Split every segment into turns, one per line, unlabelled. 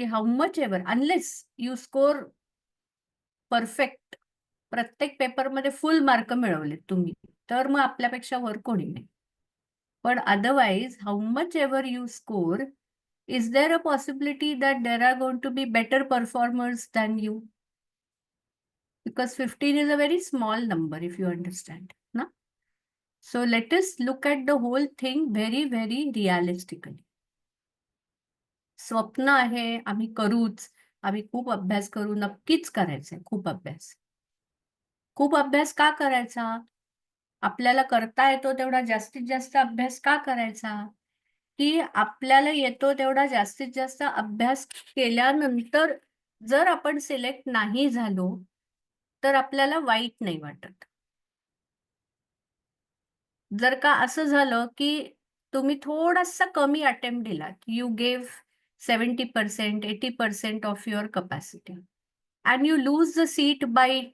की how much ever unless you score perfect, प्रत्येक पेपरमध्ये फुल मार्क मिळवले तुम्ही, तर मग आपल्यापेक्षा वर कोणी नाही. पण otherwise how much ever you score, is there a possibility that there are going to be better performers than you? Because 15 is a very small number, if you understand. Na? So let us look at the whole thing very, very realistically. स्वप्न आहे, आम्ही करूच, आम्ही खूप अभ्यास करू, नक्कीच करायचंय खूप अभ्यास. खूप अभ्यास का करायचा? आपल्याला करता येतो तेवढा जास्तीत जास्त अभ्यास का करायचा? की आपल्याला येतो तेवढा जास्तीत जास्त अभ्यास केल्यानंतर जर आपण सिलेक्ट नाही झालो, तर आपल्याला वाईट नाही वाटत. जर का असं झालं, की तुम्ही थोडासा कमी अटेम्प्ट दिलात, you gave 70%, 80% of your capacity and you lose the seat by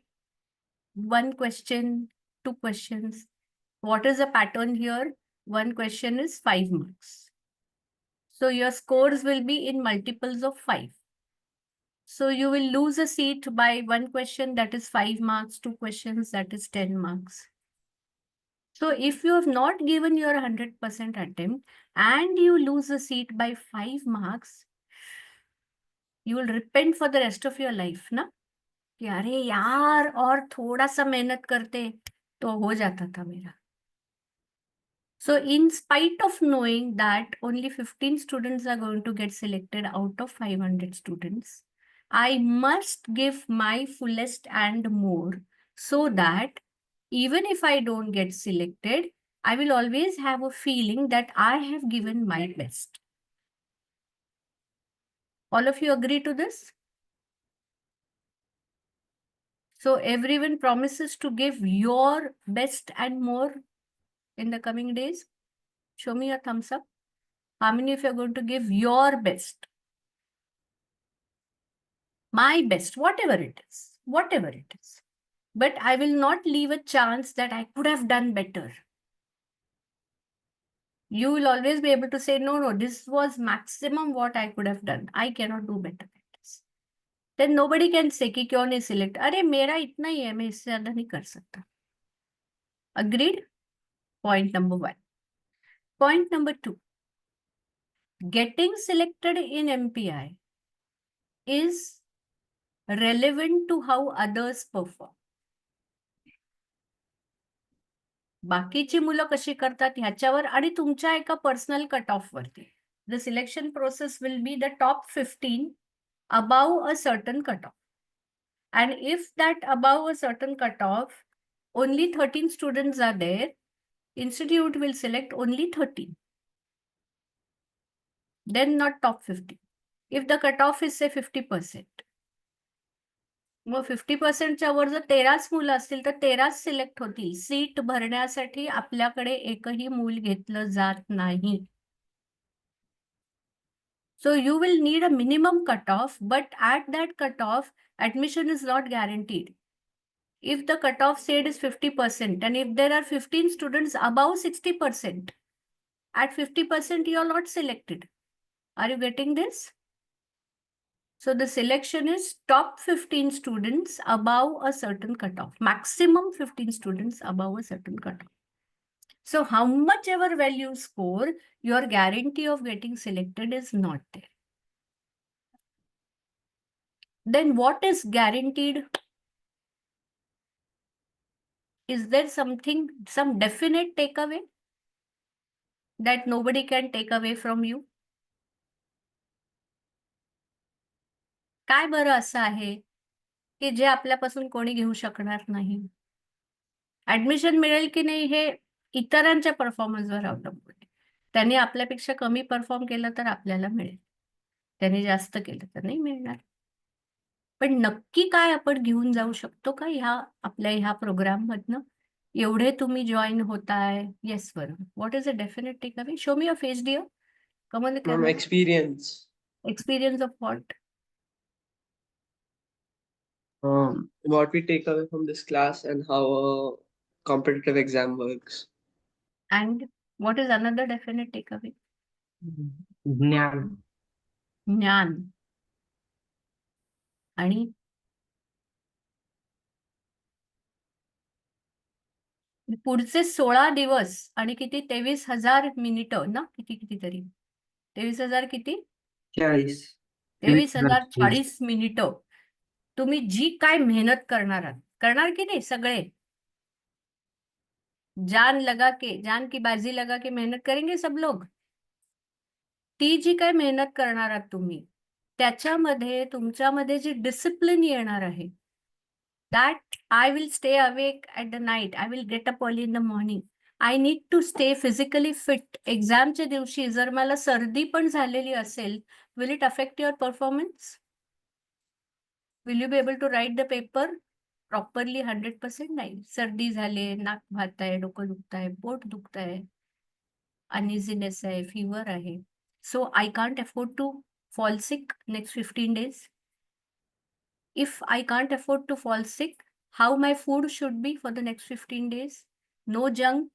one question, two questions. What is the pattern here? One question is 5 marks. So your scores will be in multiples of 5. So you will lose a seat by one question, that is 5 marks, two questions, that is 10 marks. So if you have not given your 100% attempt and you lose a seat by 5 marks, you will repent for the rest of your life, na? कि अरे यार और थोड़ा सा मेहनत करते तो हो जाता था मेरा. So in spite of knowing that only 15 students are going to get selected out of 500 students, I must give my fullest and more so that even if I don't get selected, I will always have a feeling that I have given my best. All of you agree to this? So everyone promises to give your best and more in the coming days? Show me a thumbs up. How many of you are going to give your best? My best, whatever it is, whatever it is. But I will not leave a chance that I could have done better. You will always be able to say, no, this was maximum what I could have done. I cannot do better than this. Then nobody can say कि क्यों नहीं select. अरे मेरा इतना ही है, मैं इससे ज़्यादा नहीं कर सकता. Agreed? Point number 1. Point number 2. Getting selected in MPI is relevant to how others perform. बाकीची मुलं कशी करतात ह्याच्यावर आणि तुमच्या एका पर्सनल कट ऑफ वरती. The selection process will be the top 15 above a certain cutoff. And if that above a certain cutoff, only 13 students are there, institute will select only 13. Then not top 50. If the cutoff is say 50%, मग 50%च्या वर जर 13च मुलं असतील तर 13च select होतील. Seat भरण्यासाठी आपल्याकडे एकही मूल घेतलं जात नाही. So you will need a minimum cutoff, but at that cutoff, admission is not guaranteed. If the cutoff said is 50%, and if there are 15 students above 60%, at 50% you are not selected. Are you getting this? So the selection is top 15 students above a certain cutoff, maximum 15 students above a certain cutoff. So how much ever well you score, your guarantee of getting selected is not there. Then what is guaranteed? Is there something, some definite takeaway that nobody can take away from you? काय बरं असं आहे की जे आपल्यापासून कोणी घेऊ शकणार नाही? ऍडमिशन मिळेल की नाही हे इतरांच्या परफॉर्मन्सवर अवलंबून आहे. त्यांनी आपल्यापेक्षा कमी परफॉर्म केलं तर आपल्याला मिळेल. त्यांनी जास्त केलं तर नाही मिळणार. पण नक्की काय आपण घेऊन जाऊ शकतो का आपल्या ह्या प्रोग्राम मधनं? एवढे तुम्ही जॉइन होताय. Yes Varun. What is a definite takeaway? Show me your face dear. Come on the camera.
Experience.
Experience of what?
What we take away from this class and how a competitive exam works.
And what is another definite takeaway?
ज्ञान.
Jnaan. आणि पुढचे 16 दिवस आणि किती 23,000 मिनिटं ना, कितीतरी 23,000 किती
40.
23,040 मिनिटं तुम्ही जी काय मेहनत करणार की नाही सगळे, जान की बाजी लगा के मेहनत करेंगे सब लोग. ती जी काय मेहनत करणार आहात तुम्ही, त्याच्यामध्ये तुमच्यामध्ये जी डिसिप्लिन येणार आहे, that I will stay awake at the night, I will get up early in the morning, I need to stay physically fit. एक्झामच्या दिवशी जर मला सर्दी पण झालेली असेल, will it affect your performance? Will you be able to write the paper properly 100%? नाही. सर्दी झाली, नाक भात आहे, डोकं दुखत आहे, पोट दुखत आहे, अनइझीनेस आहे, फीवर आहे. So I can't afford to fall sick next 15 days. If I can't afford to fall sick, how my food should be for the next 15 days? No junk,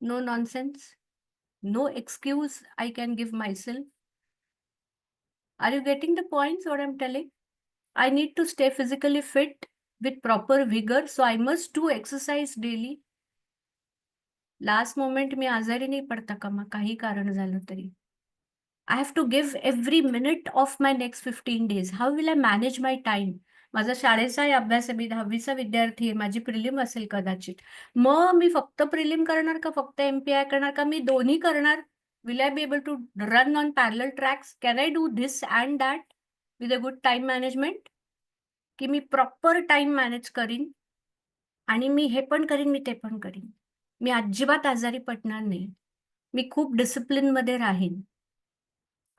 no nonsense, no excuse I can give myself. Are you getting the points what I'm telling? I need to stay physically fit with proper vigor, so I must do exercise daily. Last moment मी आजारी नाही पडता कामा काही कारण झालं तरी. I have to give every minute of my next 15 days. How will I manage my time? माझा शाळेचाही अभ्यास आहे, मी 10वीचा विद्यार्थी आहे, माझी प्रिलिम असेल कदाचित. मग मी फक्त प्रिलिम करणार का फक्त MPI करणार का मी दोन्ही करणार? Will I be able to run on parallel tracks? Can I do this and that with a good time management? की मी प्रॉपर टाइम मॅनेज करीन आणि मी हे पण करीन, मी ते पण करीन. मी अजिबात आजारी पडणार नाही. मी खूप डिसिप्लिनमध्ये राहीन.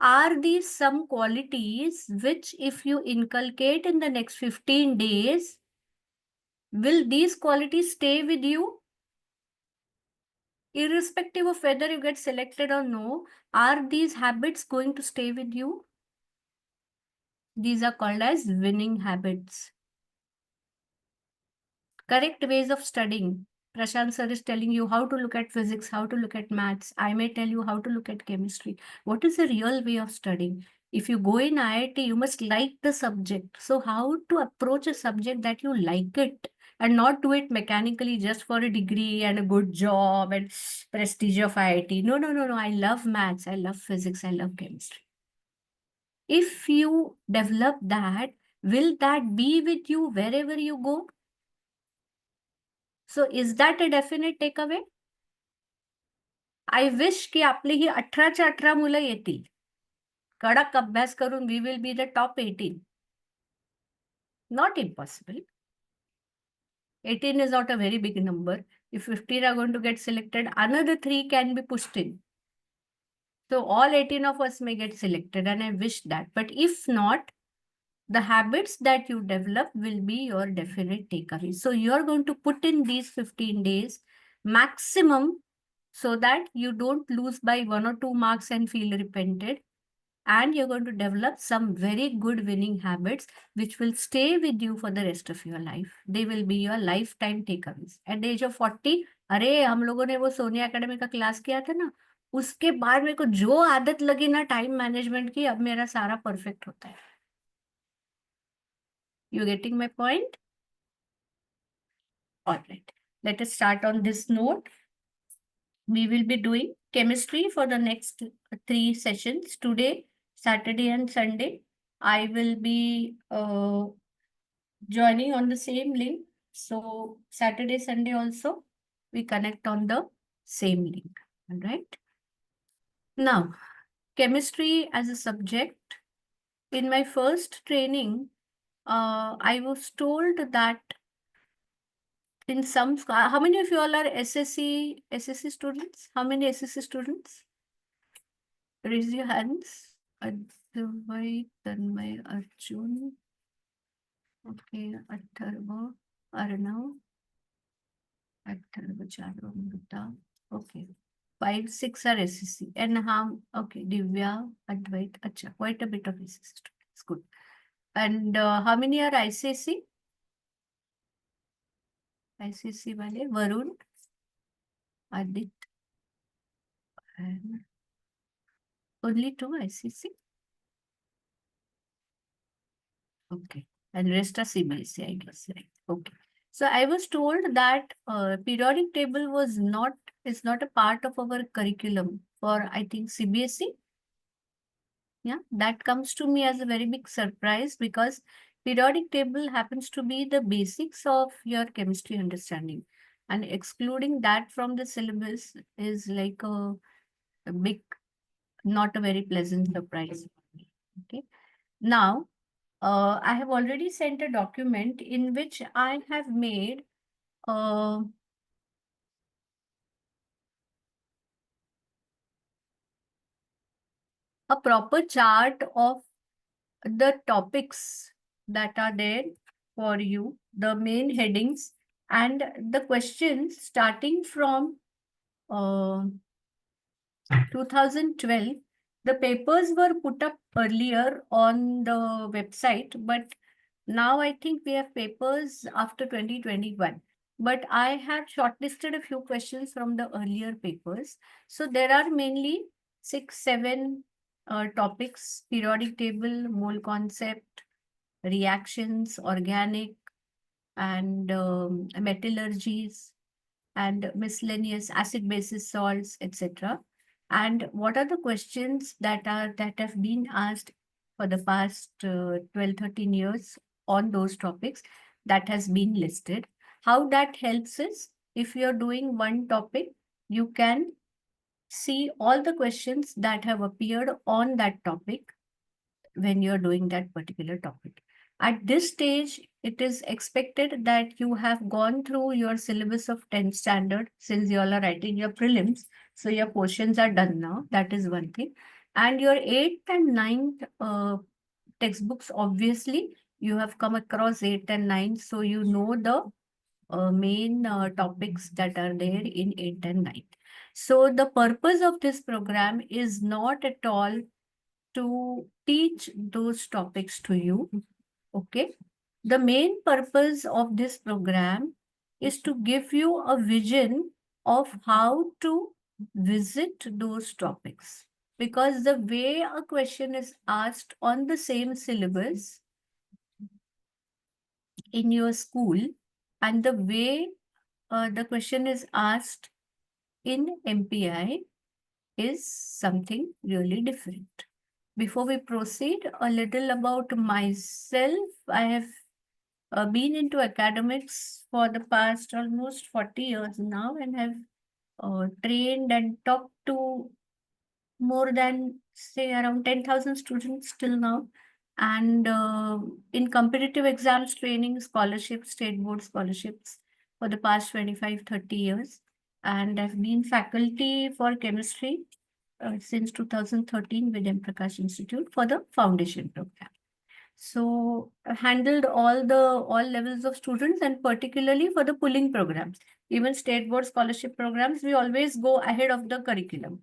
Are these some qualities which if you inculcate in the next 15 days, will these qualities stay with you? Irrespective of whether you get selected or no, are these habits going to stay with you? These are called as winning habits. Correct ways of studying. Prashant sir is telling you how to look at physics, how to look at maths. I may tell you how to look at chemistry. What is the real way of studying? If you go in IIT, you must like the subject. So how to approach a subject that you like it and not do it mechanically just for a degree and a good job and prestige of IIT. No, no, no, no. I love maths. I love physics. I love chemistry. If you develop that, will that be with you wherever you go? So is that a definite takeaway? I wish की आपली ही 18च्या 18 मुलं येतील. कडक अभ्यास करून we will be the top 18. Not impossible. 18 is not a very big number. If 15 are going to get selected, another 3 can be pushed in. So all 18 of us may get selected and I wish that. But if not, the habits that you develop will be your definite takeaway. So you're going to put in these 15 days maximum so that you don't lose by 1 or 2 marks and feel repented. And you're going to develop some very good winning habits which will stay with you for the rest of your life. They will be your lifetime takeaways. At the age of 40, अरे हम लोगों ने वो Soni academy का class किया था ना, उसके बाद मेरे को जो आदत लगी ना टाइम मैनेजमेंट की, अब मेरा सारा परफेक्ट होता है. You getting my point? All right. Let us start on this note. We will be doing chemistry for the next 3 sessions. Today, Saturday and Sunday, I will be joining on the same link. So Saturday, Sunday also, we connect on the same link. All right. Now, chemistry as a subject. In my first training, I was told that in some, how many of you all are SSC students? How many SSC students? Raise your hands. Advait, Tanmay, Arjun. Okay, Atharva, Arnav, Atharva, Charu, Amrita. Okay. 5, 6 are SSC. And how? Okay, Divya, Advait, Acha, quite a bit of SSC students. Good. And how many are ICSC? ICSC wale, Varun, Adit, and only 2 ICC. Okay. and rest are CBSE, I guess, right? Okay. So I was told that periodic table is not a part of our curriculum for, I think, CBSE. Yeah, that comes to me as a very big surprise because periodic table happens to be the basics of your chemistry understanding. And excluding that from the syllabus is like a big, not a very pleasant surprise for me. Okay. Now, I have already sent a document in which I have made uh, a proper chart of the topics that are there for you, the main headings, and the questions starting from uh, 2012. The papers were put up earlier on the website, but now I think we have papers after 2021. But I have shortlisted a few questions from the earlier papers. So there are mainly 6, 7 topics: periodic table, mole concept, reactions, organic, and metallurgies, and miscellaneous acid basis salts, etc. And what are the questions that have been asked for the past 12, 13 years on those topics that has been listed? How that helps is, if you're doing one topic, you can see all the questions that have appeared on that topic when you're doing that particular topic. At this stage, it is expected that you have gone through your syllabus of 10th standard since you all are writing your prelims. So your portions are done now. That is one thing. And your 8th and 9th textbooks, obviously, you have come across 8 and 9. So you know the main topics that are there in 8 and 9. So the purpose of this program is not at all to teach those topics to you. Okay. The main purpose of this program is to give you a vision of how to visit those topics. Because the way a question is asked on the same syllabus in your school and the way the question is asked in MPI is something really different. Before we proceed, a little about myself. I have been into academics for the past almost 40 years now and have trained and talked to more than, say, around 10,000 students till now. And in competitive exams training, scholarships, state board scholarships for the past 25, 30 years. And I've been faculty for chemistry since 2013 with M. Prakash Institute for the foundation program. So handled all levels of students and particularly for the pooling programs. Even state board scholarship programs, we always go ahead of the curriculum.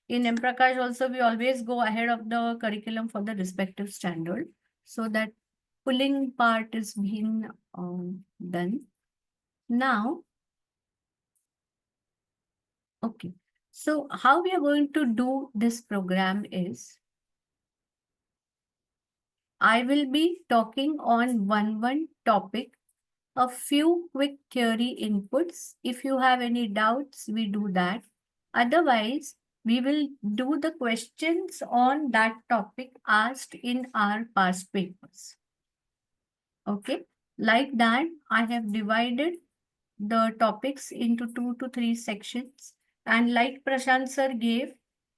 In M. Prakash also, we always go ahead of the curriculum for the respective standard. So that pooling part is being done. Now, okay. So how we are going to do this program is, I will be talking on one topic, a few quick theory inputs. If you have any doubts, we do that. Otherwise, we will do the questions on that topic asked in our past papers. Okay, like that, I have divided the topics into 2 to 3 sections. And like Prashant sir gave,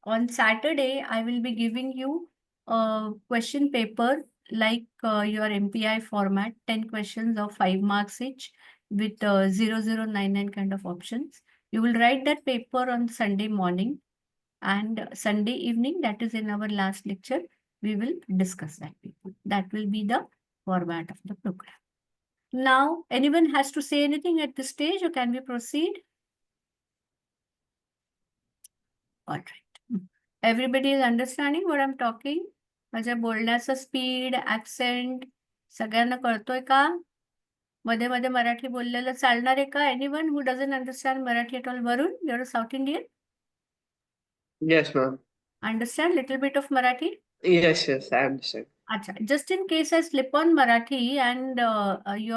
on Saturday, I will be giving you a question paper like your MPI format, 10 questions of 5 marks each with 0099 kind of options. You will write that paper on Sunday morning, and Sunday evening, that is in our last lecture, we will discuss that paper. That will be the format of the program. Now, anyone has to say anything at this stage, or can we proceed? All right. Everybody is understanding what I'm talking? माझ्या बोलण्याचा speed, accent सगळ्यांना कळतोय का? मध्ये मध्ये मराठी बोललेलं चालणार आहे का? Anyone who doesn't understand Marathi at all? Varun, you're a South Indian?
Yes, ma'am.
Understand little bit of Marathi?
Yes, I understand.
Acha, just in case I slip on Marathi and you